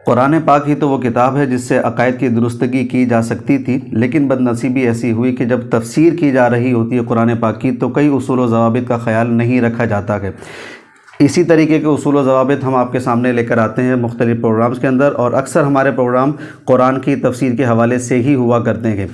قرآن پاک ہی تو وہ کتاب ہے جس سے عقائد کی درستگی کی جا سکتی تھی، لیکن بد نصیبی ایسی ہوئی کہ جب تفسیر کی جا رہی ہوتی ہے قرآن پاک کی تو کئی اصول و ضوابط کا خیال نہیں رکھا جاتا ہے۔ اسی طریقے کے اصول و ضوابط ہم آپ کے سامنے لے کر آتے ہیں مختلف پروگرامز کے اندر، اور اکثر ہمارے پروگرام قرآن کی تفسیر کے حوالے سے ہی ہوا کرتے ہیں۔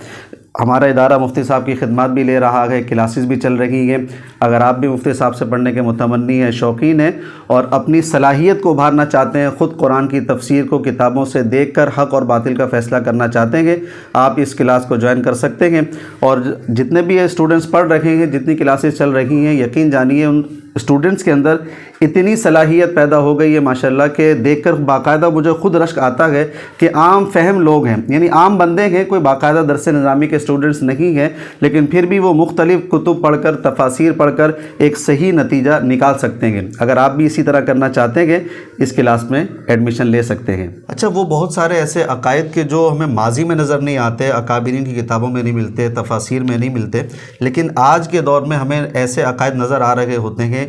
ہمارا ادارہ مفتی صاحب کی خدمات بھی لے رہا ہے، کلاسز بھی چل رہی ہیں۔ اگر آپ بھی مفتی صاحب سے پڑھنے کے متمنی ہیں، شوقین ہیں اور اپنی صلاحیت کو ابھارنا چاہتے ہیں، خود قرآن کی تفسیر کو کتابوں سے دیکھ کر حق اور باطل کا فیصلہ کرنا چاہتے ہیں، آپ اس کلاس کو جوائن کر سکتے ہیں۔ اور جتنے بھی اسٹوڈنٹس پڑھ رہے ہیں، جتنی کلاسز چل رہی ہیں، یقین جانیے ان اسٹوڈنٹس کے اندر اتنی صلاحیت پیدا ہو گئی ہے ماشاءاللہ کہ دیکھ کر باقاعدہ مجھے خود رشک آتا ہے کہ عام فہم لوگ ہیں، یعنی عام بندے ہیں، کوئی باقاعدہ درس نظامی کے اسٹوڈنٹس نہیں ہیں، لیکن پھر بھی وہ مختلف کتب پڑھ کر، تفاسیر پڑھ کر ایک صحیح نتیجہ نکال سکتے ہیں۔ اگر آپ بھی اسی طرح کرنا چاہتے ہیں اس کلاس میں ایڈمیشن لے سکتے ہیں۔ اچھا، وہ بہت سارے ایسے عقائد کے جو ہمیں ماضی میں نظر نہیں آتے، اکابرین کی کتابوں میں نہیں ملتے، تفاسیر میں نہیں ملتے، لیکن آج کے دور میں ہمیں ایسے عقائد نظر آ رہے ہوتے ہیں۔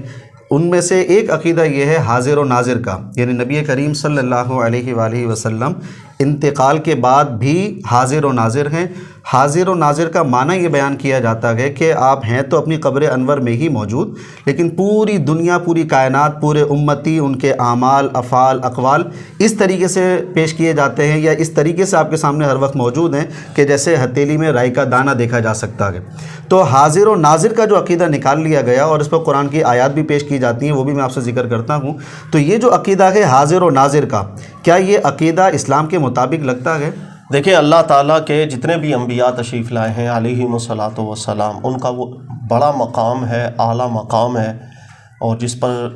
ان میں سے ایک عقیدہ یہ ہے حاضر و ناظر کا، یعنی نبی کریم صلی اللہ علیہ وآلہ وسلم انتقال کے بعد بھی حاضر و ناظر ہیں۔ حاضر و ناظر کا معنی یہ بیان کیا جاتا ہے کہ آپ ہیں تو اپنی قبر انور میں ہی موجود، لیکن پوری دنیا، پوری کائنات، پورے امتی، ان کے اعمال، افعال، اقوال اس طریقے سے پیش کیے جاتے ہیں یا اس طریقے سے آپ کے سامنے ہر وقت موجود ہیں کہ جیسے ہتھیلی میں رائی کا دانہ دیکھا جا سکتا ہے۔ تو حاضر و ناظر کا جو عقیدہ نکال لیا گیا اور اس پر قرآن کی آیات بھی پیش کی جاتی ہیں، وہ بھی میں آپ سے ذکر کرتا ہوں۔ تو یہ جو عقیدہ ہے حاضر و ناظر کا، کیا یہ عقیدہ اسلام کے مطابق لگتا ہے؟ دیکھیں، اللہ تعالیٰ کے جتنے بھی انبیاء تشریف لائے ہیں علیہم الصلاۃ والسلام، ان کا وہ بڑا مقام ہے، اعلیٰ مقام ہے، اور جس پر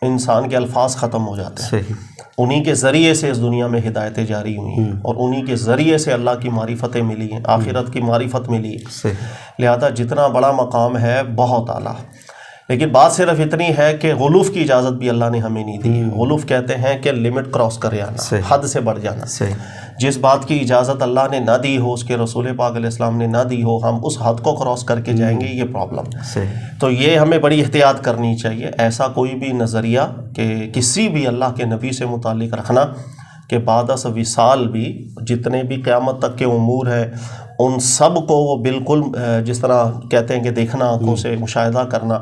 انسان کے الفاظ ختم ہو جاتے ہیں۔ صحیح۔ انہی کے ذریعے سے اس دنیا میں ہدایتیں جاری ہوئی ہیں اور انہی کے ذریعے سے اللہ کی معرفتیں ملی ہیں، آخرت کی معرفت ملی ہے۔ صحیح۔ لہذا جتنا بڑا مقام ہے بہت اعلیٰ، لیکن بات صرف اتنی ہے کہ غلوف کی اجازت بھی اللہ نے ہمیں نہیں دی۔ غلوف کہتے ہیں کہ لمٹ کراس کر جانا، حد سے بڑھ جانا۔ جس بات کی اجازت اللہ نے نہ دی ہو، اس کے رسول پاک علیہ السلام نے نہ دی ہو، ہم اس حد کو کراس کر کے جائیں گے، یہ پرابلم ہے۔ تو یہ ہمیں بڑی احتیاط کرنی چاہیے، ایسا کوئی بھی نظریہ کہ کسی بھی اللہ کے نبی سے متعلق رکھنا کہ بعد از وصال بھی جتنے بھی قیامت تک کے امور ہیں ان سب کو وہ بالکل جس طرح کہتے ہیں کہ دیکھنا، آنکھوں سے مشاہدہ کرنا،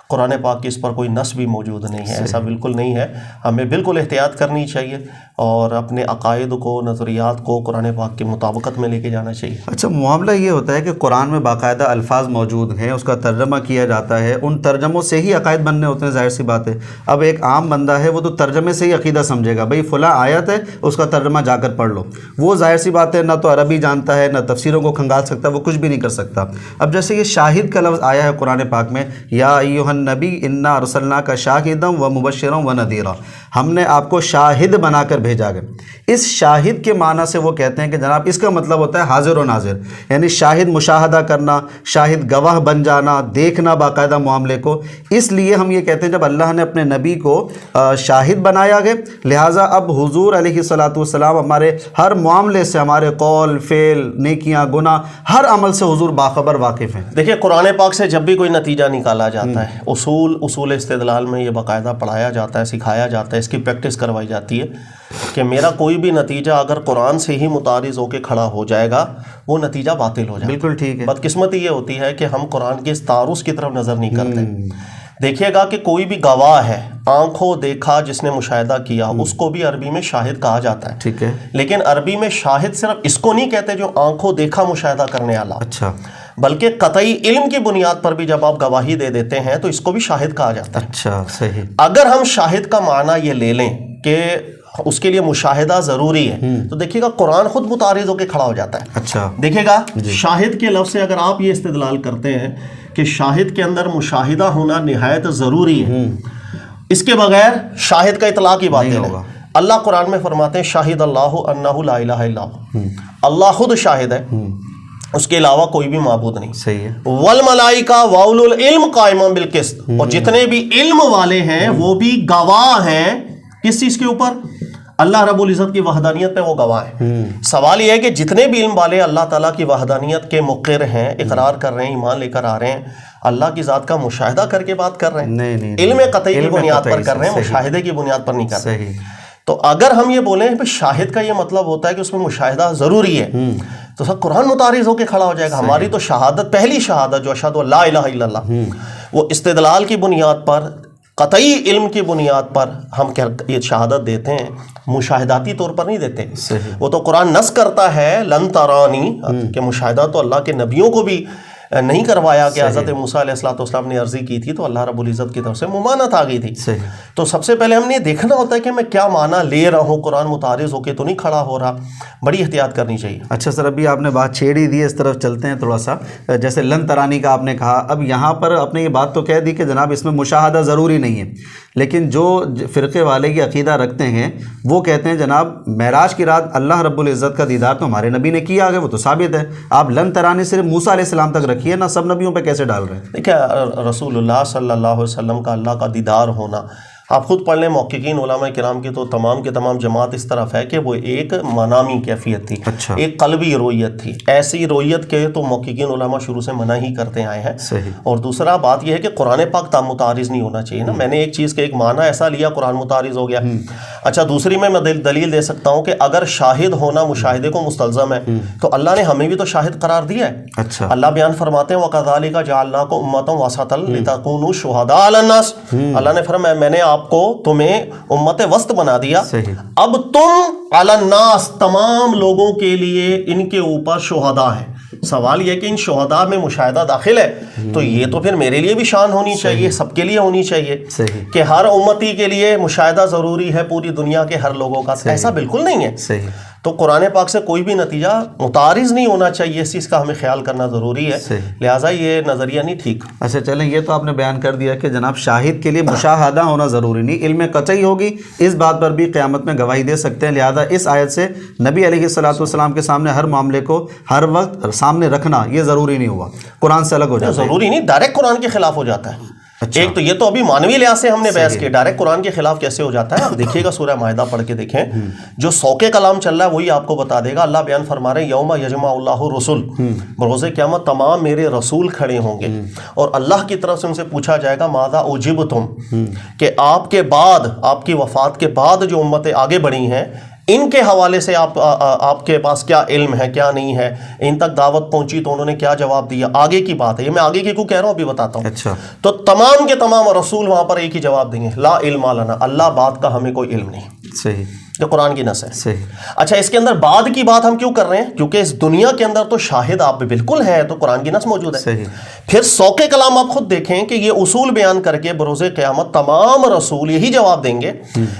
قرآن پاک کی اس پر کوئی نص بھی موجود نہیں ہے، ایسا بالکل نہیں ہے۔ ہمیں بالکل احتیاط کرنی چاہیے اور اپنے عقائد کو، نظریات کو قرآن پاک کے مطابقت میں لے کے جانا چاہیے۔ اچھا، معاملہ یہ ہوتا ہے کہ قرآن میں باقاعدہ الفاظ موجود ہیں، اس کا ترجمہ کیا جاتا ہے، ان ترجموں سے ہی عقائد بننے ہوتے ہیں، ظاہر سی بات ہے۔ اب ایک عام بندہ ہے وہ تو ترجمے سے ہی عقیدہ سمجھے گا، بھئی فلاں آیت ہے اس کا ترجمہ جا کر پڑھ لو۔ وہ ظاہر سی بات ہے نہ تو عربی جانتا ہے، نہ تفسیروں کو کھنگال سکتا، وہ کچھ بھی نہیں کر سکتا۔ اب جیسے یہ شاہد کا لفظ آیا ہے قرآن پاک میں، یا ایھا النبی انا ارسلناک شاہدا ومبشرا ونذیرا، ہم نے آپ کو شاہد بنا کر بھیجا ہے۔ اس شاہد کے معنی سے وہ کہتے ہیں کہ جناب اس کا مطلب ہوتا ہے حاضر و ناظر، یعنی شاہد مشاہدہ کرنا، شاہد گواہ بن جانا، دیکھنا باقاعدہ معاملے کو۔ اس لیے ہم یہ کہتے ہیں جب اللہ نے اپنے نبی کو شاہد بنایا گیا، لہٰذا اب حضور علیہ الصلاۃ والسلام ہمارے ہر معاملے سے، ہمارے قول، فعل، نیکیاں، گناہ، ہر عمل سے حضور باخبر، واقف ہیں۔ دیکھیں، قرآن پاک سے جب بھی کوئی نتیجہ نکالا جاتا ہے، اصول استدلال میں یہ باقاعدہ پڑھایا جاتا ہے، سکھایا جاتا ہے، اس کی پریکٹس کروائی جاتی ہے کہ میرا کوئی بھی نتیجہ اگر قرآن سے ہی متعارض ہو کے کھڑا ہو جائے گا وہ نتیجہ باطل ہو جائے گا۔ بالکل ٹھیک ہے۔ بدقسمتی یہ ہوتی ہے کہ ہم قرآن کے اس تعارض کی طرف نظر نہیں کرتے۔ دیکھیے گا کہ کوئی بھی گواہ ہے، آنکھوں دیکھا جس نے مشاہدہ کیا، اس کو بھی عربی میں شاہد کہا جاتا ہے۔ ٹھیک ہے، لیکن عربی میں شاہد صرف اس کو نہیں کہتے جو آنکھوں دیکھا مشاہدہ کرنے والا، اچھا، بلکہ قطعی علم کی بنیاد پر بھی جب آپ گواہی دے دیتے ہیں تو اس کو بھی شاہد کہا جاتا ہے۔ اچھا، صحیح۔ اگر ہم شاہد کا معنی یہ لے لیں کہ اس کے لیے مشاہدہ ضروری ہے تو دیکھیے گا قرآن خود متعارض ہو کے کھڑا ہو جاتا ہے۔ اچھا، دیکھیے گا شاہد کے لفظ سے اگر آپ یہ استدلال کرتے ہیں کہ شاہد کے اندر مشاہدہ ہونا نہایت ضروری ہے، اس کے بغیر شاہد کا اطلاق ہی باطل ہے۔ اللہ قرآن میں فرماتے ہیں شاہد اللہ انہ لا الہ الا ہو، اللہ خود شاہد ہے، اس کے علاوہ کوئی بھی معبود نہیں۔ صحیح ہے۔ والملائکہ واولو العلم قائما بالقسط، اور جتنے بھی علم والے ہیں وہ بھی گواہ ہیں کس چیز کے اوپر؟ اللہ رب العزت کی وحدانیت پہ وہ گواہ ہیں۔ سوال یہ ہے کہ جتنے بھی علم والے اللہ تعالیٰ کی وحدانیت کے مقر ہیں، اقرار کر رہے ہیں، ایمان لے کر آ رہے ہیں، اللہ کی ذات کا مشاہدہ کر کے بات کر رہے ہیں؟ نہیں، علم قطعی کی بنیاد پر کر رہے ہیں، مشاہدے کی بنیاد پر نہیں کر رہے۔ تو اگر ہم یہ بولیں کہ شاہد کا یہ مطلب ہوتا ہے کہ اس میں مشاہدہ ضروری ہے، تو سب قرآن متعارض ہو کے کھڑا ہو جائے گا. ہماری تو شہادت، پہلی شہادت جو اشہد ان لا الہ الا اللہ، وہ استدلال کی بنیاد پر، قطعی علم کی بنیاد پر ہم یہ شہادت دیتے ہیں، مشاہداتی طور پر نہیں دیتے. وہ تو قرآن نص کرتا ہے لن ترانی، کہ مشاہدہ تو اللہ کے نبیوں کو بھی نہیں کروایا کہ حضرت موسیٰ علیہ السلام نے عرضی کی تھی تو اللہ رب العزت کی طرف سے ممانعت آ گئی تھی. تو سب سے پہلے ہم نے دیکھنا ہوتا ہے کہ میں کیا معنی لے رہا ہوں، قرآن متعارض ہو کے تو نہیں کھڑا ہو رہا. بڑی احتیاط کرنی چاہیے. اچھا سر، ابھی آپ نے بات چھیڑ ہی دی، اس طرف چلتے ہیں تھوڑا سا. جیسے لن ترانی کا آپ نے کہا، اب یہاں پر آپ نے یہ بات تو کہہ دی کہ جناب اس میں مشاہدہ ضروری نہیں ہے، لیکن جو فرقے والے کی عقیدہ رکھتے ہیں وہ کہتے ہیں جناب معراج کی رات اللہ رب العزت کا دیدار تو ہمارے نبی نے کیا ہے، وہ تو ثابت ہے. آپ لن ترانی صرف موسیٰ علیہ السلام تک رکھیے نا، سب نبیوں پہ کیسے ڈال رہے ہیں؟ دیکھیں رسول اللہ صلی اللہ علیہ وسلم کا اللہ کا دیدار ہونا، آپ خود پڑھ لیں محققین علماء کرام کی تو تمام کے تمام جماعت اس طرف ہے کہ وہ ایک منامی کیفیت تھی، ایک قلبی رویت تھی. ایسی رویت کے تو محققین علماء شروع سے منع ہی کرتے آئے ہیں. اور دوسرا بات یہ ہے کہ قرآن پاک متعارض نہیں ہونا چاہیے نا. میں نے ایک چیز کے ایک معنی ایسا لیا قرآن متعارض ہو گیا. اچھا دوسری میں دلیل دے سکتا ہوں کہ اگر شاہد ہونا مشاہدے کو مستلزم ہے تو اللہ نے ہمیں بھی تو شاہد قرار دیا ہے. اللہ بیان فرماتے ہیں وَكَذَلِكَ جَعَلْنَاكُمْ أُمَّةً وَسَطًا لِتَكُونُوا شُهَدَاءَ عَلَى النَّاسِ. اللہ نے فرمایا میں نے آپ کو، تمہیں امت وسط بنا دیا، اب تم علی الناس، تمام لوگوں کے لیے ان کے اوپر شہداء ہیں. سوال یہ کہ ان شہداء میں مشاہدہ داخل ہے تو یہ تو پھر میرے لیے بھی شان ہونی چاہیے، سب کے لیے ہونی چاہیے کہ ہر امتی کے لیے مشاہدہ ضروری ہے پوری دنیا کے ہر لوگوں کا. ایسا بالکل نہیں ہے. تو قرآن پاک سے کوئی بھی نتیجہ متعارض نہیں ہونا چاہیے، اس چیز کا ہمیں خیال کرنا ضروری ہے. لہٰذا یہ نظریہ نہیں ٹھیک. اچھا چلیں، یہ تو آپ نے بیان کر دیا کہ جناب شاہد کے لیے مشاہدہ ہونا ضروری نہیں، علم قطعی ہوگی، اس بات پر بھی قیامت میں گواہی دے سکتے ہیں. لہذا اس آیت سے نبی علیہ السلام کے سامنے ہر معاملے کو ہر وقت سامنے رکھنا یہ ضروری نہیں ہوا، قرآن سے الگ ہو جاتا ہے. ضروری نہیں، ڈائریکٹ قرآن کے خلاف ہو جاتا ہے. ایک تو یہ تو ابھی مانوی لحاظ سے ہم نے بحث کی، ڈائریکٹ قرآن کے خلاف کیسے ہو جاتا ہے. آپ دیکھیے گا سورہ مائدہ پڑھ کے دیکھیں، جو سوکے کلام چل رہا ہے وہی آپ کو بتا دے گا. اللہ بیان فرما رہے ہیں یوم یجمع اللہ الرسل، بروز قیامت تمام میرے رسول کھڑے ہوں گے اور اللہ کی طرف سے ان سے پوچھا جائے گا ماذا اجبتم، کہ آپ کے بعد، آپ کی وفات کے بعد جو امتیں آگے بڑھی ہیں ان کے حوالے سے آپ کے پاس کیا علم ہے کیا نہیں ہے، ان تک دعوت پہنچی تو انہوں نے کیا جواب دیا. آگے کی بات ہے، یہ میں آگے کی کو کہہ رہا ہوں، ابھی بتاتا ہوں. اچھا، تو تمام کے تمام رسول وہاں پر ایک ہی جواب دیں گے، لا علم لنا، اللہ بات کا ہمیں کوئی علم نہیں. صحیح، جو قرآن کی نص ہے. صحیح. اچھا اس کے اندر بعد کی بات ہم کیوں کر رہے ہیں؟ کیونکہ اس دنیا کے اندر تو شاہد آپ بالکل ہے، تو قرآن کی نص موجود ہے. صحیح. پھر سوکے کلام آپ خود دیکھیں کہ یہ اصول بیان کر کے بروز قیامت تمام رسول یہی جواب دیں گے.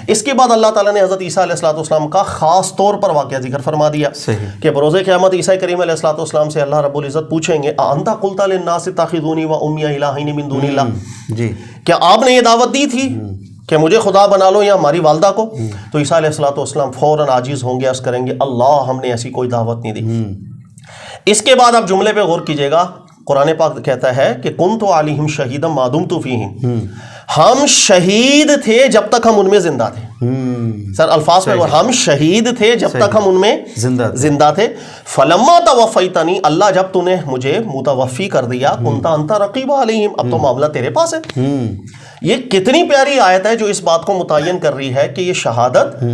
اس کے بعد اللہ تعالیٰ نے حضرت عیسیٰ علیہ السلام کا خاص طور پر واقعہ ذکر فرما دیا کہ بروز قیامت عیسیٰ کریم علیہ السلام سے اللہ رب العزت پوچھیں گے اَأَنْتَ قُلْتَ لِلنَّاسِ اتَّخِذُونِي وَأُمِّيَ إِلَٰهَيْنِ مِن دُونِ اللَّهِ، جی کیا آپ نے یہ دعوت دی تھی کہ مجھے خدا بنا لو یا ہماری والدہ کو؟ تو عیسیٰ علیہ السلام فوراً عاجز ہوں گے، عرض کریں گے اللہ ہم نے ایسی کوئی دعوت نہیں دی. اس کے بعد آپ جملے پہ غور کیجئے گا، قرآن پاک کہتا ہے کہ كُنْتُ عَلَيْهِمْ شَهِيدًا مَا دُمْتُ فِيهِمْ، ہم شہید تھے جب تک ہم ان میں زندہ تھے. سر الفاظ میں ہم شہید تھے جب تک ہم ان میں زندہ تھے. فَلَمَّا تَوَفَّيْتَنِي، اللہ جب تو نے مجھے متوفی کر دیا، كُنْتَ أَنْتَ رَقِيبَ عَلَيْهِمْ، اب تو معاملہ تیرے پاس ہے. یہ کتنی پیاری آیت ہے جو اس بات کو متعین کر رہی ہے کہ یہ شہادت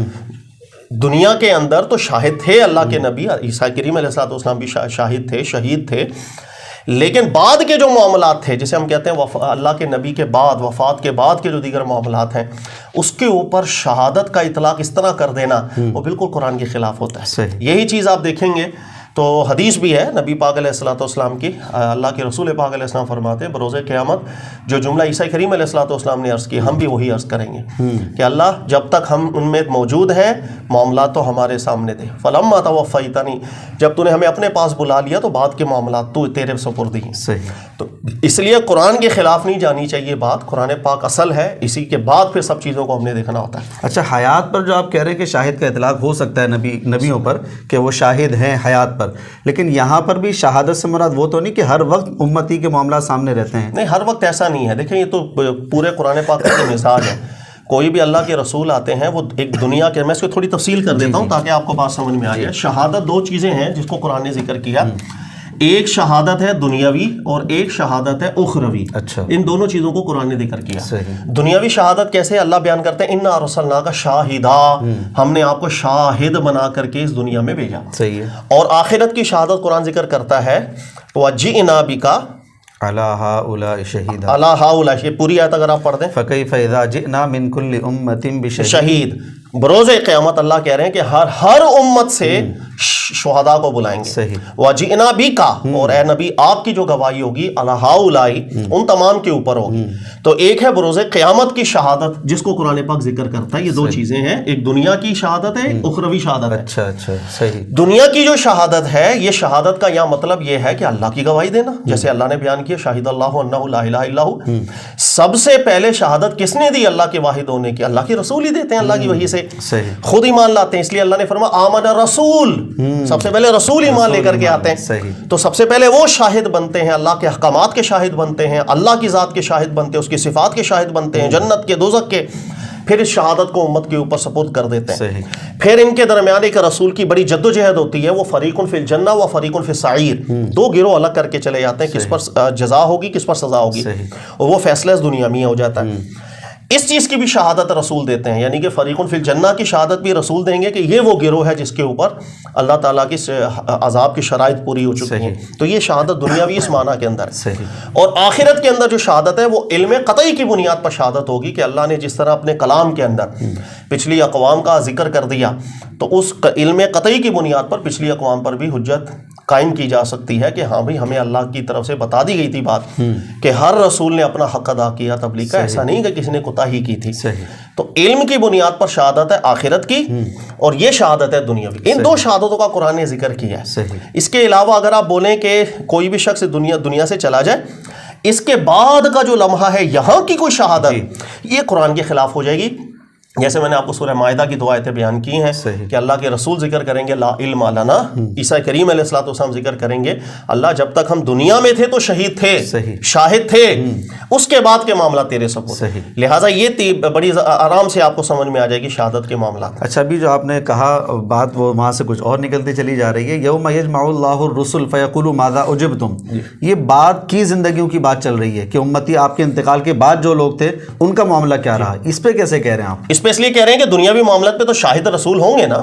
دنیا کے اندر تو شاہد تھے، اللہ کے نبی عیسیٰ کریم علیہ السلام بھی شاہد تھے، شہید تھے، لیکن بعد کے جو معاملات تھے جسے ہم کہتے ہیں اللہ کے نبی کے بعد، وفات کے بعد کے جو دیگر معاملات ہیں، اس کے اوپر شہادت کا اطلاق اس طرح کر دینا وہ بالکل قرآن کے خلاف ہوتا ہے. یہی چیز آپ دیکھیں گے تو حدیث بھی ہے نبی پاک علیہ السلام کی، اللہ کے رسول پاک علیہ السلام فرماتے ہیں بروز قیامت جو جملہ عیسیٰ کریم علیہ السلام نے عرض کی ہم بھی وہی عرض کریں گے کہ اللہ جب تک ہم ان میں موجود ہیں معاملات تو ہمارے سامنے تھے. فلما توفیتنی، جب تو نے ہمیں اپنے پاس بلا لیا تو بعد کے معاملات تو تیرے سپرد ہیں. تو اس لیے قرآن کے خلاف نہیں جانی چاہیے بات، قرآن پاک اصل ہے، اسی کے بعد پھر سب چیزوں کو ہم نے دیکھنا ہوتا ہے. اچھا حیات پر جو آپ کہہ رہے ہیں کہ شاہد کا اطلاق ہو سکتا ہے نبیوں پر کہ وہ شاہد ہیں حیات پر، لیکن یہاں پر بھی شہادت سے مراد وہ تو نہیں کہ ہر وقت امتی کے معاملات سامنے رہتے ہیں؟ نہیں، ہر وقت ایسا نہیں ہے. دیکھیں یہ تو پورے قرآن پاک کا مزاج ہے. کوئی بھی اللہ کے رسول آتے ہیں وہ ایک دنیا کے، میں اس کو تھوڑی تفصیل کر دیتا ہوں تاکہ آپ کو بات سمجھ میں آ جائے. شہادت دو چیزیں ہیں جس کو قرآن نے ذکر کیا. ایک شہادت ہے دنیاوی اور ایک شہادت ہے اخروی. اچھا. ان دونوں چیزوں کو قرآن نے ذکر کیا. صحیح. دنیاوی شہادت کیسے اللہ بیان کرتے ہیں انا ارسلناک شاہدا، ہم نے آپ کو شاہد بنا کر کے اس دنیا میں بھیجا. صحیح ہے. اور آخرت کی شہادت قرآن ذکر کرتا ہے وَجِئْنَا بِكَ عَلَىٰ هَٰؤُلَاءِ شَهِيدًا. عَلَىٰ هَٰؤُلَاءِ، یہ پوری آیت اگر آپ پڑھ دیں. فَكَيْفَ إِذَا جِئْنَا مِن كُلِّ أُمَّةٍ بِشَهِيدٍ. شہید بروز قیامت اللہ کہہ رہے ہیں کہ ہر امت سے شہداء کو بلائیں گے. صحیح. وَجِئْنَا بِكَ، اور اے نبی آپ کی جو گواہی ہوگی عَلَىٰ هَٰؤُلَاءِ ان تمام کے اوپر ہوگی. تو ایک ہے بروز قیامت کی شہادت جس کو قرآن پاک ذکر کرتا ہے. یہ دو چیزیں ہیں، ایک دنیا کی شہادت ہے، ایک اخروی شہادت ہے. اچھا اچھا. صحیح. دنیا کی جو شہادت ہے، یہ شہادت کا یہاں مطلب یہ ہے کہ اللہ کی گواہی دینا، جیسے اللہ نے بیان کیا شاہد اللہ انہ لا الہ الا ہو. سب سے پہلے شہادت کس نے دی اللہ کے واحد ہونے کی؟ اللہ کے رسول ہی دیتے ہیں اللہ کی وحی سے. صحیح. خود ایمان لاتے ہیں، اس لیے اللہ نے فرمایا آمن رسول، سب سے پہلے رسول ایمان لے کر کے آتے ہیں. صحیح. تو سب سے پہلے وہ شاہد بنتے ہیں، اللہ کے احکامات کے شاہد بنتے ہیں، اللہ کی ذات کے شاہد بنتے ہیں، اس کی صفات کے شاہد بنتے ہیں، جنت کے دوزخ کے. پھر اس شہادت کو امت کے اوپر سپرد کر دیتے ہیں. صحیح. پھر ان کے درمیان ایک رسول کی بڑی جد و جہد ہوتی ہے، وہ فریق فی الجنہ و فریق فی السعیر. دو گروہ الگ کر کے چلے جاتے ہیں، کس پر جزا ہوگی کس پر سزا ہوگی. اور وہ فیصلہ اس دنیا میں ہو جاتا ہے. اس چیز کی بھی شہادت رسول دیتے ہیں، یعنی کہ فریق فی الجنہ کی شہادت بھی رسول دیں گے کہ یہ وہ گروہ ہے جس کے اوپر اللہ تعالیٰ کی عذاب کی شرائط پوری ہو چکی ہیں. تو یہ شہادت دنیاوی اس معنی کے اندر ہے. اور آخرت کے اندر جو شہادت ہے وہ علم قطعی کی بنیاد پر شہادت ہوگی کہ اللہ نے جس طرح اپنے کلام کے اندر پچھلی اقوام کا ذکر کر دیا، تو اس علم قطعی کی بنیاد پر پچھلی اقوام پر بھی حجت قائم کی جا سکتی ہے کہ ہاں بھئی ہمیں اللہ کی طرف سے بتا دی گئی تھی بات کہ ہر رسول نے اپنا حق ادا کیا تبلیغ کا، ایسا نہیں کہ کسی نے کوتاہی کی تھی. تو علم کی بنیاد پر شہادت ہے آخرت کی، اور یہ شہادت ہے دنیاوی. ان دو شہادتوں کا قرآن نے ذکر کیا ہے. اس کے علاوہ اگر آپ بولیں کہ کوئی بھی شخص دنیا سے چلا جائے، اس کے بعد کا جو لمحہ ہے یہاں کی کوئی شہادت، یہ قرآن کے خلاف ہو جائے گی. جیسے میں نے آپ کو سورہ مائدہ کی دو آیتیں بیان کی ہیں کہ اللہ کے رسول ذکر کریں گے لا علم لنا، عیسیٰ کریم علیہ الصلوۃ والسلام ذکر کریں گے اللہ جب تک ہم دنیا میں تھے تو شہید تھے، شاہد تھے، اس کے بعد کے معاملات تیرے سپرد. لہٰذا یہ بڑی آرام سے آپ کو سمجھ میں آ جائے گی شہادت کے معاملات. اچھا، ابھی جو آپ نے کہا بات وہ وہاں سے کچھ اور نکلتی چلی جا رہی ہے. یوم یجمع اللہ الرسل فیقول ماذا اجبتم، یہ بعد کی زندگیوں کی بات چل رہی ہے کہ امتی آپ کے انتقال کے بعد جو لوگ تھے ان کا معاملہ کیا رہا. اس پہ کیسے کہہ رہے ہیں آپ؟ اس لیے کہہ رہے ہیں کہ دنیاوی معاملات پہ تو شاہد رسول ہوں گے نا.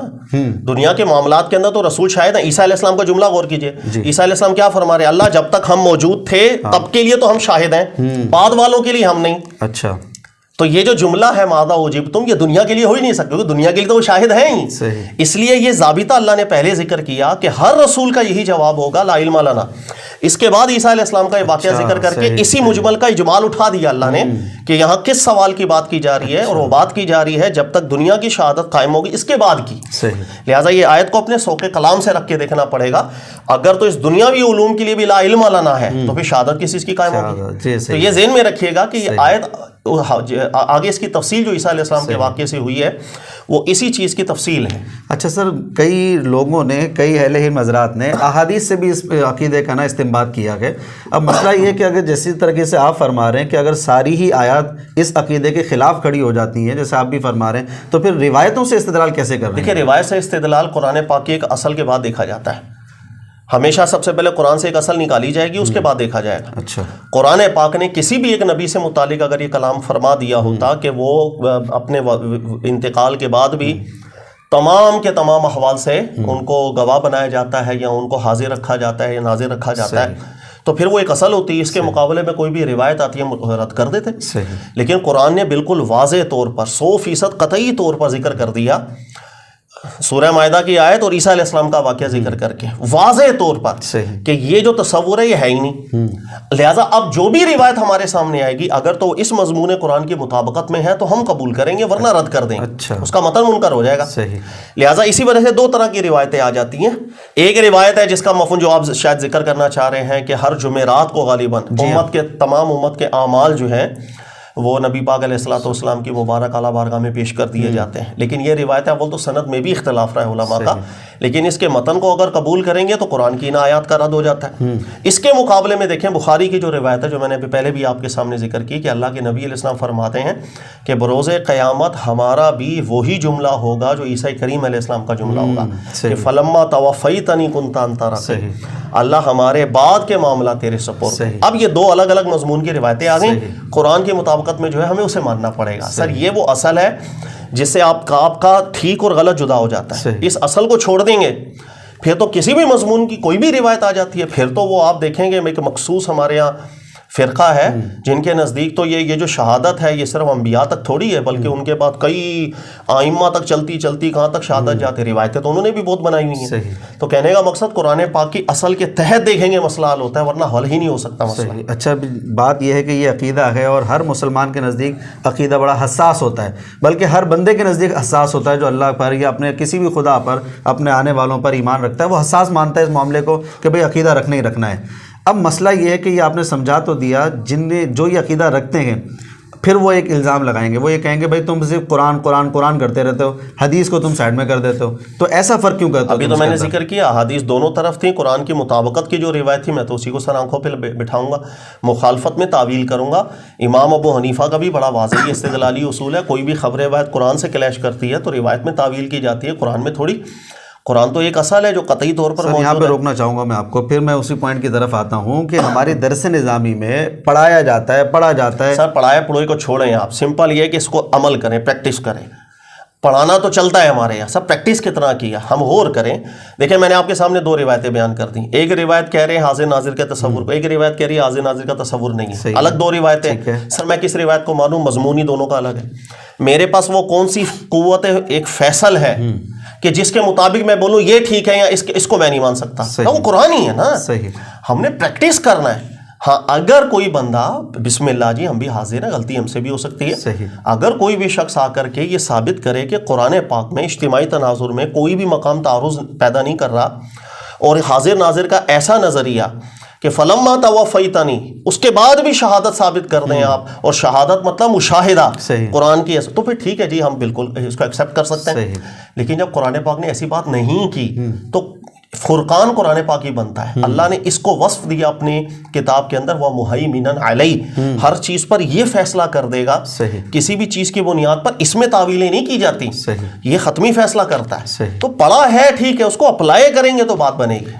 دنیا کے معاملات کے اندر تو رسول شاہد ہیں. عیسیٰ علیہ السلام کا جملہ غور کیجئے. عیسیٰ علیہ السلام کیا فرما رہے ہیں؟ اللہ جب تک ہم موجود تھے تب کے لیے تو ہم شاہد ہیں، بعد والوں کے لیے ہم نہیں. اچھا، تو یہ جو جملہ ہے ماذا اجبتم، یہ دنیا کے لیے ہو ہی نہیں سکتے، کیونکہ دنیا کے لیے تو وہ شاہد ہیں ہی. اس لیے یہ ضابطہ اللہ نے پہلے ذکر کیا کہ ہر رسول کا یہی جواب ہوگا لا علم لنا. اس کے بعد عیسیٰ علیہ السلام کا یہ واقعہ ذکر کر کے اسی مجمل کا اجمال اٹھا دیا اللہ نے کہ یہاں کس سوال کی بات کی جا رہی ہے، اور وہ بات کی جا رہی ہے جب تک دنیا کی شہادت قائم ہوگی اس کے بعد کی. لہٰذا یہ آیت کو اپنے سوق کلام سے رکھ کے دیکھنا پڑے گا. اگر تو اس دنیاوی علوم کے لیے بھی لا علم لنا ہے تو پھر شہادت کس چیز کی قائم ہوگی؟ تو یہ ذہن میں رکھیے گا کہ یہ آیت آگے اس کی تفصیل جو عیسیٰ علیہ السلام کے واقعے سے ہوئی ہے وہ اسی چیز کی تفصیل ہے. اچھا سر، کئی لوگوں نے، کئی اہل علم حضرات نے احادیث سے بھی اس عقیدے کا استنباط کیا ہے. اب مسئلہ یہ کہ اگر جیسی طریقے سے آپ فرما رہے ہیں کہ اگر ساری ہی آیات اس عقیدے کے خلاف کھڑی ہو جاتی ہیں جیسے آپ بھی فرما رہے ہیں، تو پھر روایتوں سے استدلال کیسے کر رہے ہیں؟ دیکھیں، روایت سے استدلال قرآن پاک کے ایک اصل کے بعد دیکھا جاتا ہے. ہمیشہ سب سے پہلے قرآن سے ایک اصل نکالی جائے گی، اس کے بعد دیکھا جائے گا. اچھا، قرآن پاک نے کسی بھی ایک نبی سے متعلق اگر یہ کلام فرما دیا ہوتا کہ وہ اپنے انتقال کے بعد بھی تمام کے تمام احوال سے ان کو گواہ بنایا جاتا ہے یا ان کو حاضر رکھا جاتا ہے یا ناظر رکھا جاتا ہے، تو پھر وہ ایک اصل ہوتی ہے. اس کے مقابلے میں کوئی بھی روایت آتی ہے رد کر دیتے. لیکن قرآن نے بالکل واضح طور پر 100% قطعی طور پر ذکر کر دیا سورہ مائدہ کی آیت اور عیسیٰ علیہ السلام کا واقعہ ذکر کر کے واضح طور پر کہ یہ جو تصور ہے یہ ہے ہی نہیں. لہٰذا اب جو بھی روایت ہمارے سامنے آئے گی اگر تو اس مضمون قرآن کی مطابقت میں ہے تو ہم قبول کریں گے، ورنہ رد کر دیں گے، اس کا متن منکر ہو جائے گا. لہٰذا اسی وجہ سے دو طرح کی روایتیں آ جاتی ہیں. ایک روایت ہے جس کا مفہوم جو آپ شاید ذکر کرنا چاہ رہے ہیں کہ ہر جمعرات کو غالباً تمام امت کے اعمال جو ہیں وہ نبی پاک علیہ الصلوۃ والسلام کی مبارک اعلیٰ بارگاہ میں پیش کر دیے جاتے ہیں. لیکن یہ روایت ہے اول تو سند میں بھی اختلاف رہا ہے علماء کا، لیکن اس کے متن کو اگر قبول کریں گے تو قرآن کی ان آیات کا رد ہو جاتا ہے. اس کے مقابلے میں دیکھیں بخاری کی جو روایت ہے جو میں نے پہلے بھی آپ کے سامنے ذکر کی کہ اللہ کے نبی علیہ السلام فرماتے ہیں کہ بروز قیامت ہمارا بھی وہی جملہ ہوگا جو عیسیٰ کریم علیہ السلام کا جملہ ہوگا کہ فلما توفیتنی کنت انت رقیب، اللہ ہمارے بعد کے معاملات تیرے سپورٹ. اب یہ دو الگ الگ مضمون کی روایتیں آ گئیں, قرآن کی مطابقت میں جو ہے ہمیں اسے ماننا پڑے گا. سر یہ وہ اصل ہے جس سے آپ کا ٹھیک اور غلط جدا ہو جاتا ہے. اس اصل کو چھوڑ دیں گے پھر تو کسی بھی مضمون کی کوئی بھی روایت آ جاتی ہے, پھر تو وہ آپ دیکھیں گے ایک مخصوص ہمارے یہاں فرقہ ہے جن کے نزدیک تو یہ جو شہادت ہے یہ صرف انبیاء تک تھوڑی ہے, بلکہ ان کے بعد کئی آئمہ تک چلتی چلتی کہاں تک شہادت جاتے. روایتیں تو انہوں نے بھی بہت بنائی ہوئی ہیں. تو کہنے کا مقصد قرآن پاک کی اصل کے تحت دیکھیں گے مسئلہ حل ہوتا ہے, ورنہ حل ہی نہیں ہو سکتا مسئلہ. اچھا بات یہ ہے کہ یہ عقیدہ ہے اور ہر مسلمان کے نزدیک عقیدہ بڑا حساس ہوتا ہے, بلکہ ہر بندے کے نزدیک حساس ہوتا ہے جو اللہ پر یا اپنے کسی بھی خدا پر اپنے آنے والوں پر ایمان رکھتا ہے, وہ حساس مانتا ہے اس معاملے کو کہ بھئی عقیدہ رکھنا ہی رکھنا ہے. اب مسئلہ یہ ہے کہ یہ آپ نے سمجھا تو دیا, جن نے جو یہ عقیدہ رکھتے ہیں پھر وہ ایک الزام لگائیں گے, وہ یہ کہیں گے بھائی تم صرف قرآن قرآن قرآن کرتے رہتے ہو, حدیث کو تم سائڈ میں کر دیتے ہو, تو ایسا فرق کیوں کرتے ہو؟ ابھی تو میں نے ذکر کیا حدیث دونوں طرف تھی, قرآن کی مطابقت کی جو روایت تھی میں تو اسی کو سر آنکھوں پہ بٹھاؤں گا, مخالفت میں تعویل کروں گا. امام ابو حنیفہ کا بھی بڑا واضح استدلالی اصول ہے, کوئی بھی خبر روایت قرآن سے کلیش کرتی ہے تو روایت میں تعویل کی جاتی ہے, قرآن میں تھوڑی. قرآن تو ایک اصل ہے جو قطعی طور پر یہاں پہ روکنا چاہوں گا میں آپ کو, پھر میں اسی پوائنٹ کی طرف آتا ہوں کہ ہماری درس نظامی میں پڑھایا جاتا ہے, پڑھا جاتا ہے. سر پڑھائے پڑھوئی کو چھوڑیں آپ, سمپل یہ ہے کہ اس کو عمل کریں, پریکٹس کریں. پڑھانا تو چلتا ہے ہمارے یہاں, سب پریکٹس کتنا کیا ہم غور کریں. دیکھیں میں نے آپ کے سامنے دو روایتیں بیان کر دیں, ایک روایت کہہ رہے ہیں حاضر ناظر کے تصور کو, ایک روایت کہہ رہی ہے حاضر ناظر کا تصور نہیں ہے, الگ دو روایتیں. سر میں کس روایت کو مانوں؟ مضمونی دونوں کا الگ ہے. میرے پاس وہ کون سی قوت ایک فیصل ہے کہ جس کے مطابق میں بولوں یہ ٹھیک ہے یا اس کو میں نہیں مان سکتا, وہ قرآن ہی ہے نا. ہم نے پریکٹس کرنا ہے. ہاں اگر کوئی بندہ بسم اللہ جی ہم بھی حاضر ہیں, غلطی ہم سے بھی ہو سکتی ہے, اگر کوئی بھی شخص آ کر کے یہ ثابت کرے کہ قرآن پاک میں اجتماعی تناظر میں کوئی بھی مقام تعارض پیدا نہیں کر رہا, اور حاضر ناظر کا ایسا نظریہ کہ فلما توفیتنی اس کے بعد بھی شہادت ثابت کر دیں آپ, اور شہادت مطلب مشاہدہ قرآن کی, تو پھر ٹھیک ہے جی ہم بالکل اس کو ایکسیپٹ کر سکتے ہیں. لیکن جب قرآن پاک نے ایسی بات نہیں کی تو فرقان قرآن پاک ہی بنتا ہے. اللہ نے اس کو وصف دیا اپنی کتاب کے اندر, وہ مہیمنن علیہ, ہر چیز پر یہ فیصلہ کر دے گا. کسی بھی چیز کی بنیاد پر اس میں تعویلیں نہیں کی جاتی, یہ ختمی فیصلہ کرتا ہے. تو پڑھا ہے ٹھیک ہے, اس کو اپلائی کریں گے تو بات بنے گی.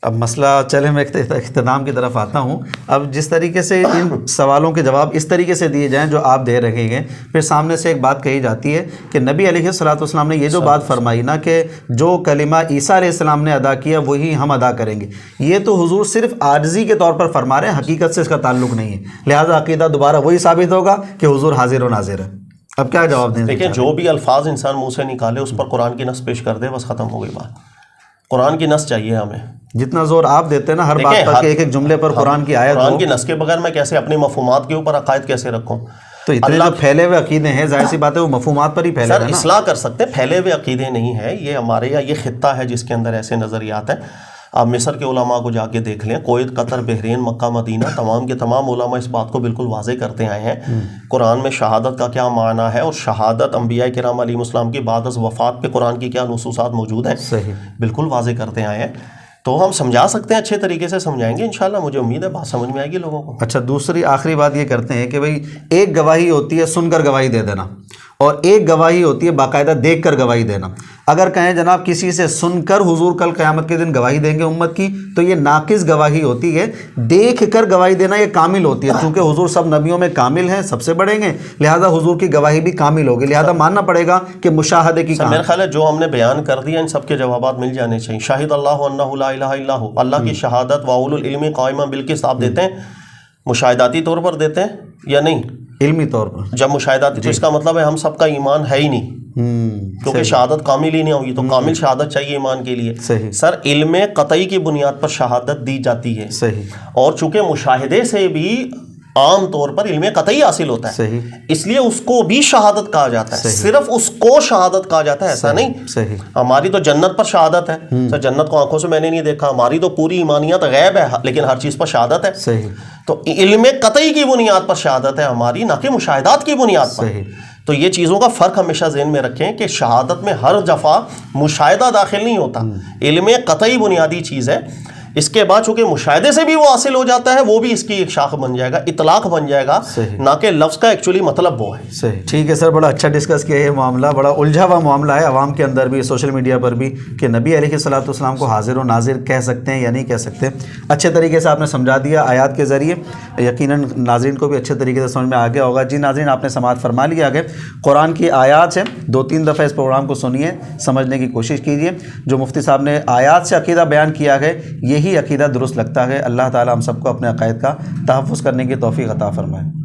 اب مسئلہ چلے میں اختتام کی طرف آتا ہوں. اب جس طریقے سے ان سوالوں کے جواب اس طریقے سے دیے جائیں جو آپ دے رہے ہیں, پھر سامنے سے ایک بات کہی جاتی ہے کہ نبی علیہ الصلوۃ والسلام نے یہ جو بات فرمائی نا کہ جو کلمہ عیسیٰ علیہ السلام نے ادا کیا وہی ہم ادا کریں گے, یہ تو حضور صرف عاجزی کے طور پر فرما رہے ہیں, حقیقت سے اس کا تعلق نہیں ہے. لہٰذا عقیدہ دوبارہ وہی ثابت ہوگا کہ حضور حاضر و ناظر ہے. اب کیا جواب دیں؟ دیکھیں جو بھی الفاظ انسان منہ سے نکالے اس پر قرآن کی نص پیش کر دے, بس ختم ہو گئی بات. قرآن کی نص چاہیے ہمیں. جتنا زور آپ دیتے ہیں نا ہر بات پر کہ ایک ایک جملے پر قرآن کی آیت, قرآن کی نص کے بغیر میں کیسے اپنے مفہومات کے اوپر عقائد کیسے رکھوں؟ تو اتنے جو پھیلے ہوئے عقیدے ہیں ظاہر سی بات ہے وہ مفہومات پر ہی پھیلے ہیں. سر اصلاح کر سکتے ہیں, پھیلے ہوئے عقیدے نہیں ہیں یہ ہمارے یہاں, یہ خطہ ہے جس کے اندر ایسے نظریات ہیں. آپ مصر کے علماء کو جا کے دیکھ لیں, کویت, قطر, بحرین, مکہ, مدینہ, تمام کے تمام علماء اس بات کو بالکل واضح کرتے آئے ہیں قرآن میں شہادت کا کیا معنی ہے, اور شہادت انبیاء کرام علیہ السلام کی بعد از وفات پہ قرآن کی کیا نصوصات موجود ہیں, بالکل واضح کرتے آئے ہیں. تو ہم سمجھا سکتے ہیں, اچھے طریقے سے سمجھائیں گے انشاءاللہ, مجھے امید ہے بات سمجھ میں آئے گی لوگوں کو. اچھا دوسری آخری بات یہ کرتے ہیں کہ بھئی ایک گواہی ہوتی ہے سن کر گواہی دے دینا, اور ایک گواہی ہوتی ہے باقاعدہ دیکھ کر گواہی دینا. اگر کہیں جناب کسی سے سن کر حضور کل قیامت کے دن گواہی دیں گے امت کی, تو یہ ناقص گواہی ہوتی ہے. دیکھ کر گواہی دینا یہ کامل ہوتی ہے, چونکہ حضور سب نبیوں میں کامل ہیں, سب سے بڑے ہیں, لہذا حضور کی گواہی بھی کامل ہوگی, لہذا ماننا پڑے گا کہ مشاہدے کی میرا خیال ہے جو ہم نے بیان کر دیا ان سب کے جوابات مل جانے چاہیے. شاہد اللہ انہ لا الہ الا ہو, اللہ کی شہادت واولو العلم قائما بالقسط آپ دیتے ہیں, مشاہداتی طور پر دیتے ہیں یا نہیں؟ علمی طور پر. جب مشاہداتی تو اس کا مطلب ہے ہم سب کا ایمان ہے ہی نہیں, کیونکہ شہادت کامل ہی نہیں ہوگی, تو کامل شہادت چاہیے ایمان کے لیے. سر علم قطعی کی بنیاد پر شہادت دی جاتی ہے, اور چونکہ مشاہدے سے بھی عام طور پر علم قطعی حاصل ہوتا ہے, اس لیے اس کو بھی شہادت کہا جاتا ہے. صرف اس کو شہادت کہا جاتا ہے, ایسا نہیں. ہماری تو جنت پر شہادت ہے, سر جنت کو آنکھوں سے میں نے نہیں دیکھا, ہماری تو پوری ایمانیت غیب ہے, لیکن ہر چیز پر شہادت ہے. تو علم قطعی کی بنیاد پر شہادت ہے ہماری, نہ کہ مشاہدات کی بنیاد پر. تو یہ چیزوں کا فرق ہمیشہ ذہن میں رکھیں کہ شہادت میں ہر دفعہ مشاہدہ داخل نہیں ہوتا, علم قطعی بنیادی چیز ہے. اس کے بعد چونکہ مشاہدے سے بھی وہ حاصل ہو جاتا ہے، وہ بھی اس کی ایک شاخ بن جائے گا، اطلاق بن جائے گا، نہ کہ لفظ کا ایکچولی مطلب وہ ہے۔ صحیح، ٹھیک ہے سر، بڑا اچھا ڈسکس کیا یہ معاملہ، بڑا الجھا ہوا معاملہ ہے عوام کے اندر بھی، سوشل میڈیا پر بھی، کہ نبی علیہ الصلوۃ والسلام کو حاضر و ناظر کہہ سکتے ہیں یا نہیں کہہ سکتے۔ اچھے طریقے سے آپ نے سمجھا دیا آیات کے ذریعے، یقیناً ناظرین کو بھی اچھے طریقے سے سمجھ میں آ گیا ہوگا۔ جی ناظرین، آپ نے سماعت فرما لیا آگے قرآن کی آیات ہے، 2-3 دفعہ اس پروگرام کو سنیے، سمجھنے کی کوشش کیجیے۔ جو مفتی صاحب نے آیات سے عقیدہ بیان کیا ہے، یہی عقیدہ درست لگتا ہے۔ اللہ تعالی ہم سب کو اپنے عقائد کا تحفظ کرنے کی توفیق عطا فرمائے۔